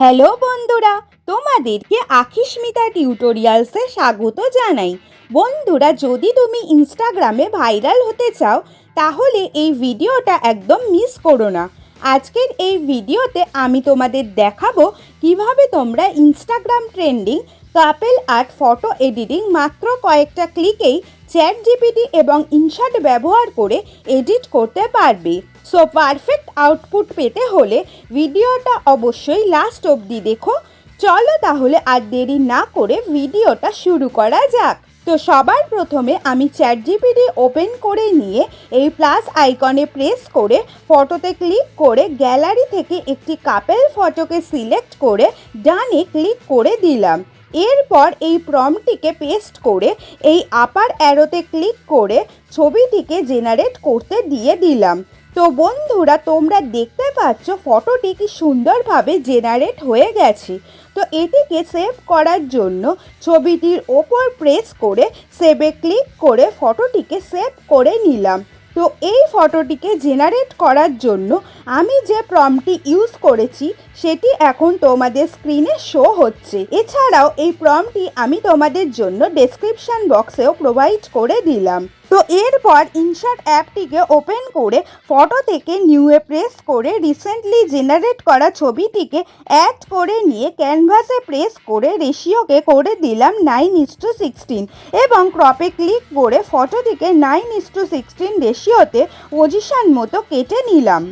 Hello বন্ধুরা, তোমাদেরকে আখিস্মিতা টিউটোরিয়ালসে স্বাগত জানাই। বন্ধুরা, যদি তুমি ইনস্টাগ্রামে ভাইরাল হতে চাও তাহলে এই ভিডিওটা একদম মিস করো না। আজকের এই ভিডিওতে আমি তোমাদের দেখাবো কিভাবে তোমরা ইনস্টাগ্রাম ট্রেন্ডিং কাপল আর্ট ফটো এডিটিং মাত্র কয়েকটা ক্লিকেই চ্যাটজিপিটি এবং ইনশট ব্যবহার করে এডিট করতে পারবে। সো পারফেক্ট আউটপুট পেতে হলে ভিডিওটা অবশ্যই লাস্ট অবধি দেখো। চলো তাহলে আর দেরি না করে ভিডিওটা শুরু করা যাক। তো সবার প্রথমে আমি চ্যাটজিপিটি ওপেন করে নিয়ে এই প্লাস আইকনে প্রেস করে ফটোতে ক্লিক করে গ্যালারি থেকে একটি কাপল ফটোকে সিলেক্ট করে ডানে ক্লিক করে দিলাম। এরপর এই প্রম্পটটিকে পেস্ট করে এই আপার অ্যারোতে ক্লিক করে ছবিটিকে জেনারেট করতে দিয়ে দিলাম। তো বন্ধুরা, তোমরা দেখতে পাচ্ছ ফটোটি কি সুন্দরভাবে জেনারেট হয়ে গেছে। তো এটিকে সেভ করার জন্য ছবিটির ওপর প্রেস করে সেভে ক্লিক করে ফটোটিকে সেভ করে নিলাম। তো এই ফটোটিকে জেনারেট করার জন্য আমি যে প্রম্পটটি ইউজ করেছি সেটি এখন তোমাদের স্ক্রিনে শো হচ্ছে। এছাড়াও এই প্রম্পটটি আমি তোমাদের জন্য ডেসক্রিপশন বক্সেও প্রোভাইড করে দিলাম। তো এরপর ইনশট অ্যাপটিকে ওপেন করে ফটো থেকে নিউয়ে প্রেস করে রিসেন্টলি জেনারেট করা ছবিটিকে অ্যাড করে নিয়ে ক্যানভাসে প্রেস করে রেশিওকে করে দিলাম 9:16 এবং ক্রপে ক্লিক করে ফটোটিকে 9:16 রেশিওতে পজিশন মতো কেটে নিলাম।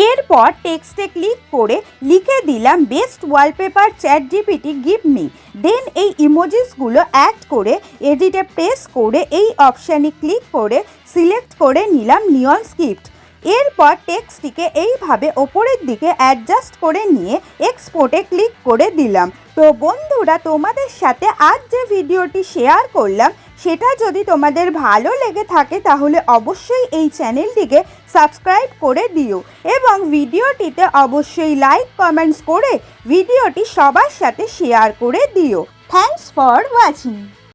এরপর টেক্সটে ক্লিক করে লিখে দিলাম best wallpaper ChatGPT give me. Then এই ইমোজিসগুলো অ্যাড করে এডিটে প্রেস করে এই অপশানে ক্লিক করে সিলেক্ট করে নিলাম নিয়ন স্ক্রিপ্ট। এরপর টেক্সটটিকে এইভাবে ওপরের দিকে অ্যাডজাস্ট করে নিয়ে এক্সপোর্টে ক্লিক করে দিলাম। তো বন্ধুরা, তোমাদের সাথে আজ যে ভিডিওটি শেয়ার করলাম সেটা যদি তোমাদের ভালো লেগে থাকে তাহলে অবশ্যই এই চ্যানেলটিকে সাবস্ক্রাইব করে দিও এবং ভিডিওটিতে অবশ্যই লাইক কমেন্টস করে ভিডিওটি সবার সাথে শেয়ার করে দিও। Thanks for watching.